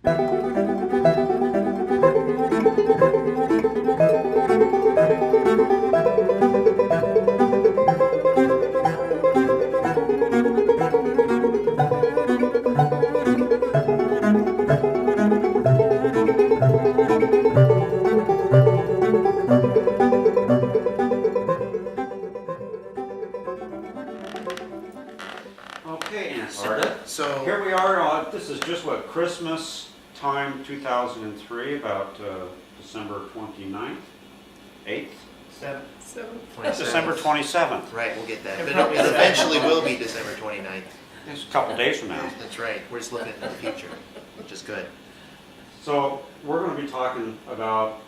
Okay, Ardith? so here we are. This is just what, Christmas time 2003, about December 29th, 8th? 7. 27th. December 27th. Right, we'll get that. It But probably it is. eventually will be December 29th. It's a couple days from now. That's right. We're just looking into the future, which is good. So we're going to be talking about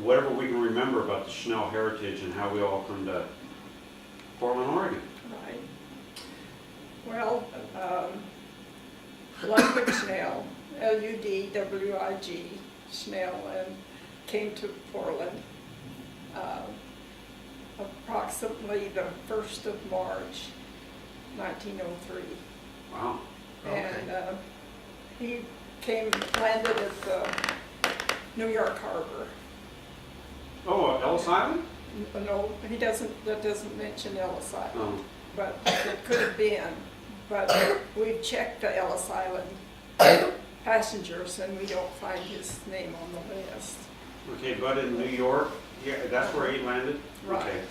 whatever we can remember about the Schnell heritage and how we all come to Portland, Oregon. Right. Well, Ludwig Schnell, Ludwig Schnell, and came to Portland approximately the 1st of March, 1903. Wow. And he landed at the New York Harbor. Oh, Ellis Island? No, that doesn't mention Ellis Island. Oh. But it could have been. But we've checked the Ellis Island passengers and we don't find his name on the list. Okay, but in New York, yeah, that's where he landed? Right. Okay.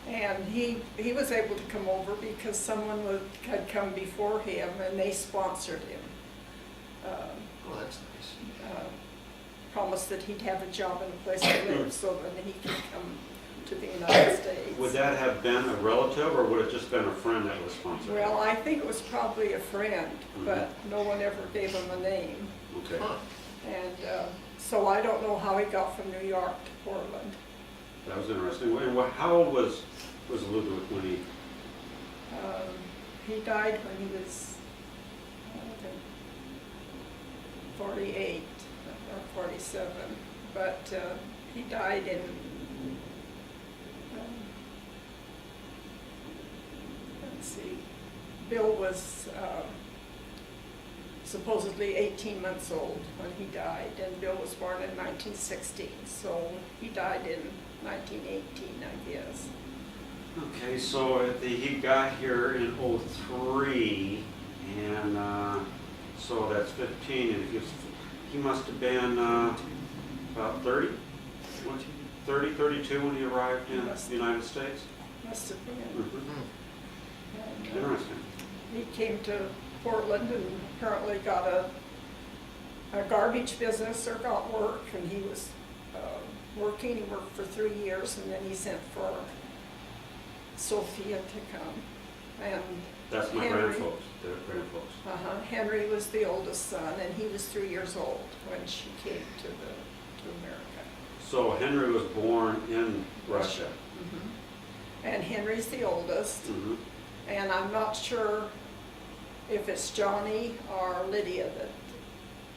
And he was able to come over because someone had come before him and they sponsored him. Oh, that's nice. Promised that he'd have a job and a place to live so that he could come to the United States. Would that have been a relative or would it just been a friend that was sponsored? Well, I think it was probably a friend, but no one ever gave him a name. Okay. Huh. And so I don't know how he got from New York to Portland. That was interesting. And how old was Ludwig when he? He died when he was 48 or 47, but he died in let's see, Bill was supposedly 18 months old when he died, and Bill was born in 1916, so he died in 1918, I guess. Okay, so he got here in '03, and so that's 15, and he must have been about 30, 32 when he arrived in the United States. Must have been. Mm-hmm. And, Interesting. he came to Portland and apparently got a garbage business or got work, and he was working. He worked for 3 years, and then he sent for Sophia to come. And That's my Henry. grandfolks. They're grandfolks. Henry was the oldest son, and he was 3 years old when she came to America. So Henry was born in Russia. Mm-hmm. And Henry's the oldest, Mm-hmm. and I'm not sure if it's Johnny or Lydia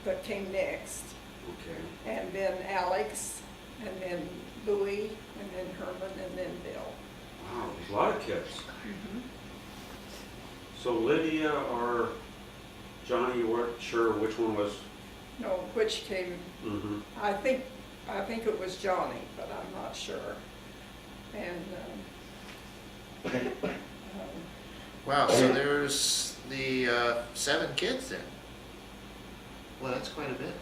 that came next, Okay. and then Alex, and then Louis, and then Herman, and then Bill. Wow, there's a lot of kids. So Lydia or Johnny, you weren't sure which one was? No, which came, Mm-hmm. I think it was Johnny, but I'm not sure. And Wow, so there's the 7 kids then. Well, that's quite a bit.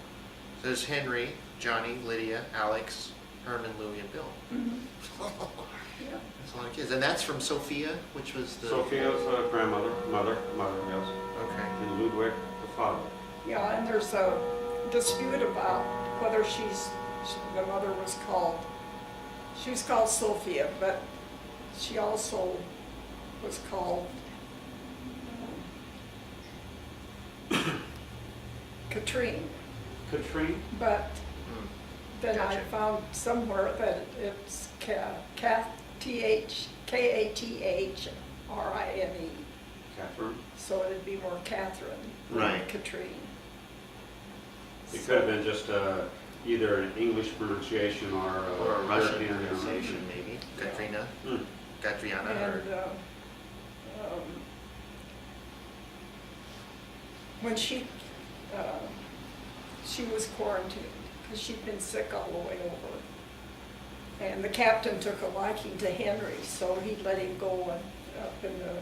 There's Henry, Johnny, Lydia, Alex, Herman, Louie, and Bill. yeah. That's a lot of kids. And that's from Sophia, which was the... Sophia's grandmother, mother, yes, Okay. and Ludwig, the father. Yeah, and there's a dispute about whether the mother was called, she was called Sophia, but she also was called Katrine. Katrine? But then I Gotcha. found somewhere that it's Kathrine, Catherine? so it'd be more Catherine than Right. Katrine. It could have been just either an English pronunciation or Or a Russian European, pronunciation, maybe. Katrina, Hmm. Katriana, or... And when she She was quarantined because she'd been sick all the way over. And the captain took a liking to Henry, so he let him go up in the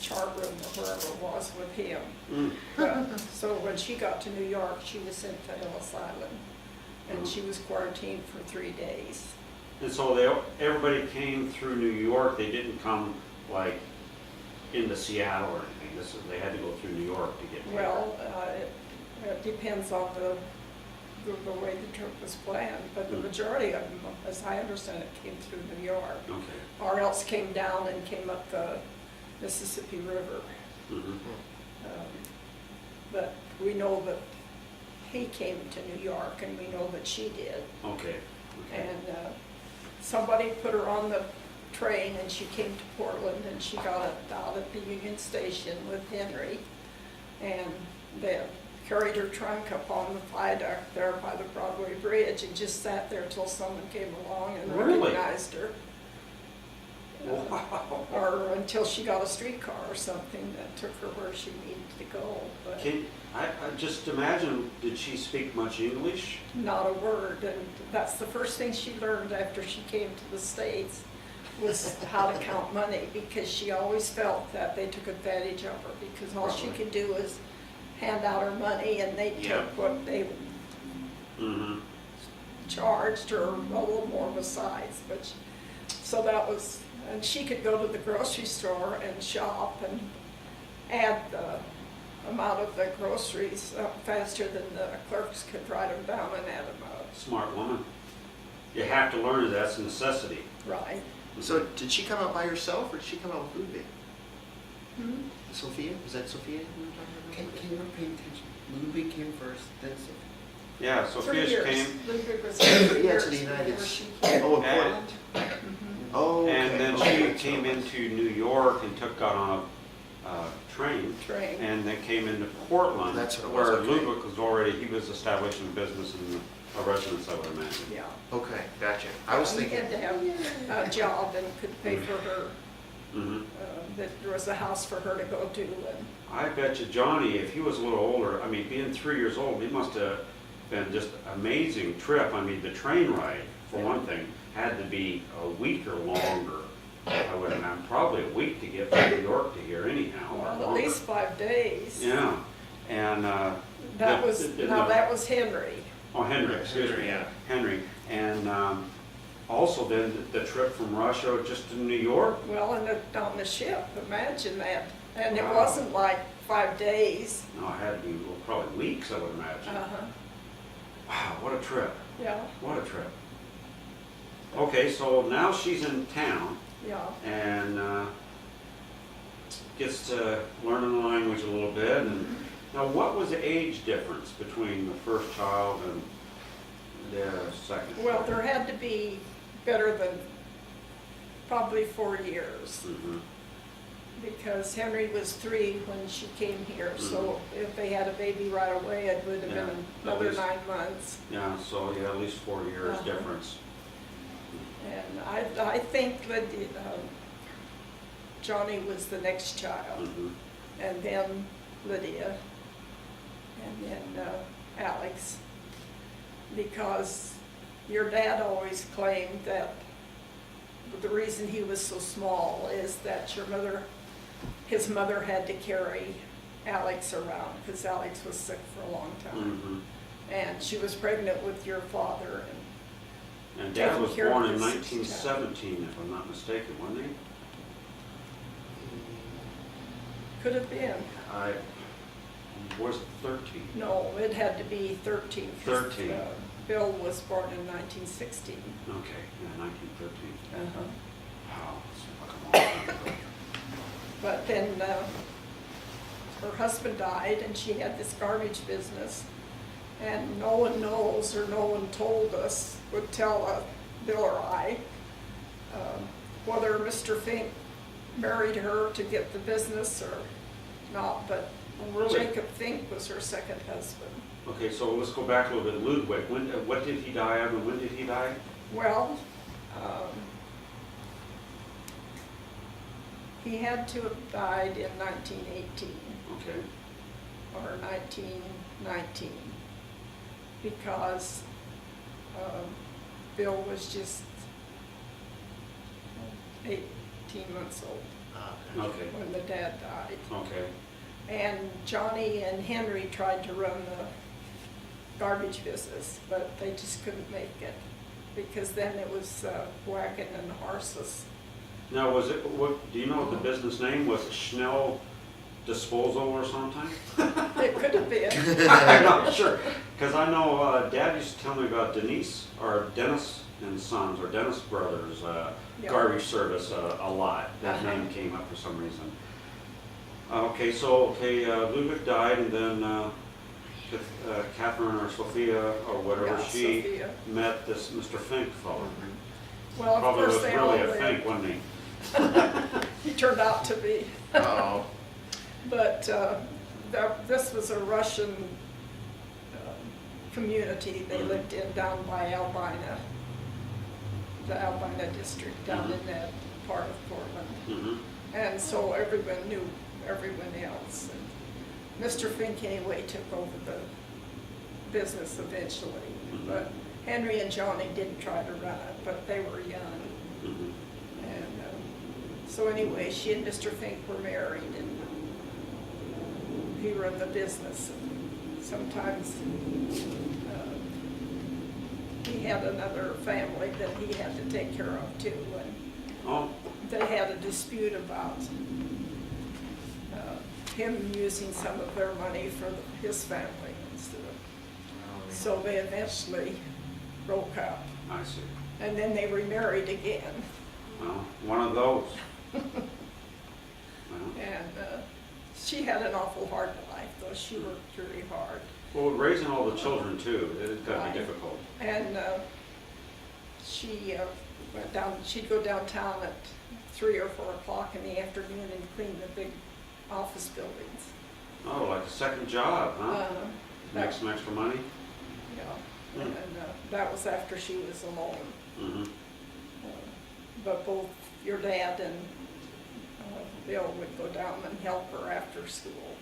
chart room or wherever it was with him. So when she got to New York, she was sent to Ellis Island, and she was quarantined for 3 days. And so everybody came through New York, they didn't come like into Seattle or anything, they had to go through New York to get there. Well, it depends on the way the trip was planned, but the majority of them, as I understand it, came through New York. Okay. Or else came down and came up the Mississippi River. But we know that he came to New York, and we know that she did. Okay. And somebody put her on the train, and she came to Portland, and she got out at the Union Station with Henry, and then carried her trunk up on the viaduct there by the Broadway Bridge, and just sat there till someone came along and Really? recognized her. Wow. Or until she got a streetcar or something that took her where she needed to go, but I just imagine, did she speak much English? not a word. And that's the first thing she learned after she came to the States, was how to count money, because she always felt that they took advantage of her, because all she could do was hand out her money, and they Yeah. took what they charged, or a little more besides. But so that was, and she could go to the grocery store and shop and add the amount of the groceries faster than the clerks could write them down and add them up. Smart woman. You have to learn it, that's a necessity. Right. So did she come out by herself, or did she come out with Ludwig? Hmm? Sophia? Was that Sophia we were talking about? Can you pay attention? Ludwig came first, then Sophia. Yeah, 3 Sophia years. came, Ludwig was 3 Yeah, years to the United before States. she came. Oh, in And- Portland? Mhm. Oh, okay. and then Okay. she came into New York and got on a train, Train. and then came into Portland. That's what it was, Where okay. Ludwig was already, he was establishing a business in a residence, I would imagine. Yeah. Okay, gotcha. I was He thinking, had to have a job and could pay for her, Mhm. that there was a house for her to go to, and I bet you Johnny, if he was a little older, I mean, being 3 years old, it must have been just amazing trip. I mean, the train ride, for one thing, had to be a week or longer. I would imagine, probably a week to get from New York to here anyhow, or well, at longer. least 5 days. Yeah, and, That the- was, the- now that was Henry. oh, Henry, excuse Henry, me, yeah. Henry. And, also then the trip from Russia just to New York. Well, and on the ship, imagine that. And it Wow. wasn't like 5 days. No, it had to be, well, probably weeks, I would imagine. Uh-huh, Wow, what a trip, yeah, what a trip. Okay, so now she's in town. yeah. And gets to learning the language a little bit. And now, what was the age difference between the first child and the second? Well, there had to be better than probably 4 years, Mhm. because Henry was 3 when she came here, so if they had a baby right away, it would have Yeah, been at another least. 9 months. Yeah, so yeah, at least 4 years Uh-huh. difference. And I think that Johnny was the next child, Mhm. and then Lydia, and then Alex, because your dad always claimed that the reason he was so small is that his mother had to carry Alex around, because Alex was sick for a long time. Mhm. And she was pregnant with your father, And Dad Taking was care of born in his 1917, if I'm not mistaken, wasn't he? could have been. I was 13. No, it had to be 13. 'cause, 13. Bill was born in 1916. Okay, yeah, 1913. Uh-huh. Wow, that's like a long time ago. But then her husband died, and she had this garbage business, and no one knows, or no one told us, would tell Bill or I, whether Mr. Fink married her to get the business or not, but Oh, really? Jacob Fink was her second husband. Okay, so let's go back a little bit. Ludwig, what did he die of, and when did he die? Well, he had to have died in 1918 Okay. or 1919. because Bill was just 18 months old Okay, when the dad died. okay. And Johnny and Henry tried to run the garbage business, but they just couldn't make it, because then it was wagon and horses. Now, was it, what, do you know what the business name was? It Schnell Disposal or something? It could have been. I'm not sure, because I know Dad used to tell me about Denise, or Dennis and Sons, or Dennis Brothers, Yeah. garbage service a lot. That Uh-huh. name came up for some reason. Okay, Lubick died, and then Catherine or Sophia, or whatever, Yeah, she Sophia. met this Mr. Fink fellow. Well, of Probably course, was they all really a lived. Fink, wasn't he? He turned out to be. Oh, But this was a Russian community they lived in down by Albina, the Albina district down in that part of Portland. Mm-hmm. And so everyone knew everyone else. And Mr. Fink anyway took over the business eventually. Mhm. But Henry and Johnny didn't try to run it, but they were young. Mm-hmm. And so anyway, she and Mr. Fink were married, and he ran the business. And sometimes he had another family that he had to take care of too. And Oh, they had a dispute about him using some of their money for his family instead of. So they eventually broke up, I see. and then they remarried again. Well, one of those. Well, And she had an awful hard life, though. She worked really hard. well, raising all the children too, it's gotta Right. be difficult. And she went down, she'd go downtown at 3 or 4 o'clock in the afternoon and clean the big office buildings. Oh, like a second job, huh? Make That, some extra money? yeah, Hmm. and that was after she was alone. Mm-hmm. But both your dad and Bill would go down and help her after school,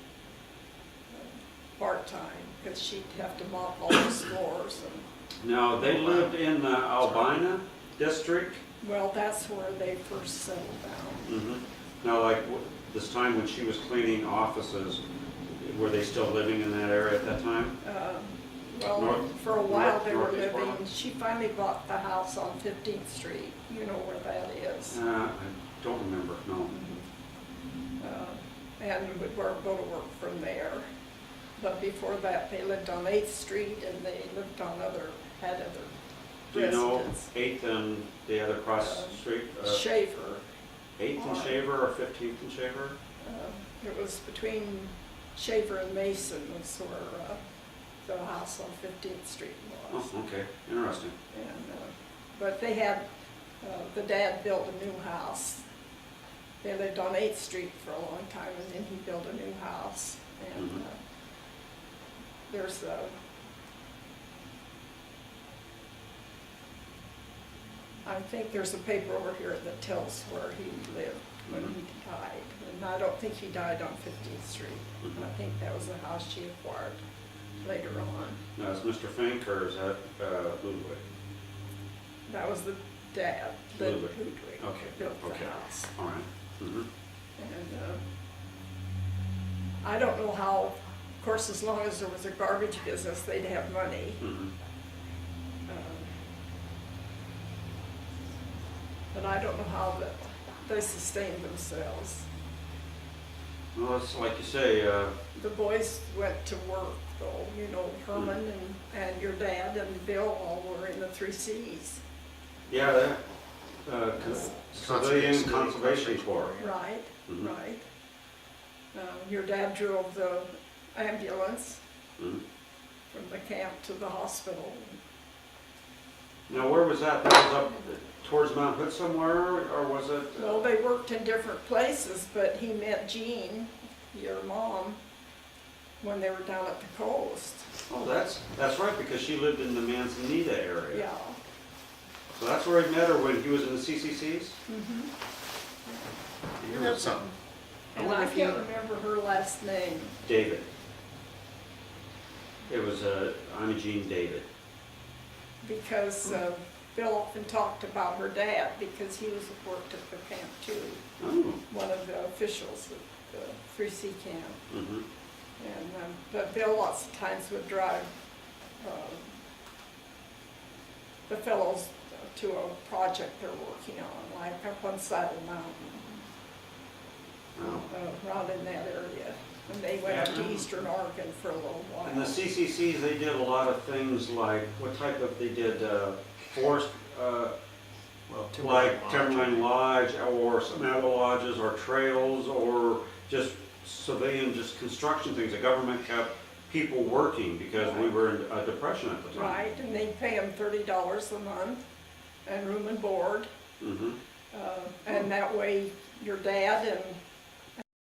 part-time, because she'd have to mop all the floors. And, Now, they lived in the Albina district? well, that's where they first settled down. Mm-hmm. Now, like, this time when she was cleaning offices, were they still living in that area at that time? Well, North- for a while they were northeast living, Portland? she finally bought the house on 15th Street, you know where that is. I don't remember, no. And would go to work from there. But before that, they lived on 8th Street, and they lived on had other Do you know residents. 8th and the other cross street? Shaver, 8th and Shaver or 15th and Shaver? it was between Shaver and Mason was where the house on 15th Street was. Oh, okay, interesting. And, but they had, the dad built a new house. They lived on 8th Street for a long time, and then he built a new house. And Mhm. there's I think there's a paper over here that tells where he lived when Mhm. he died. And I don't think he died on 15th Street. Mhm. I think that was the house she acquired later on. Now, is Mr. Fink or is that Ludwig? That was the dad, Ludwig. Ludwig, Okay, built the okay. house. All right. Mm-hmm. And I don't know how, of course, as long as there was a garbage business, they'd have money. Mm-hmm. But I don't know how they sustained themselves. Well, it's like you say, The boys went to work, though, you know, Herman and your dad and Bill all were in the 3 Cs. yeah, that, Civilian Conservation Corps. Right, Mhm. right. Your dad drove the ambulance Mhm. from the camp to the hospital. Now, where was that? That was up towards Mount Hood somewhere, or was it? Well, they worked in different places, but he met Jean, your mom, when they were down at the coast. Oh, that's right, because she lived in the Manzanita area. Yeah. So that's where he met her when he was in the CCCs? Mhm. you know something. And I can't remember her last name. David. It was Imogene David. because Bill often talked about her dad, because he worked at the camp too, Oh. one of the officials at the Free Sea Camp. Mm-hmm. And, but Bill lots of times would drive the fellows to a project they're working on, like up on Saddle Mountain, Oh. around in that area. And they went up to Yeah. Eastern Oregon for a little while. And the CCCs, they did a lot of things like, what type of, they did forest, Well, like Timberline Lodge. Lodge or some other lodges or trails or just civilian, just construction things. The government kept people working because we were in a depression at the time. Right, and they pay them $30 a month and room and board. Mm-hmm. And that way your dad and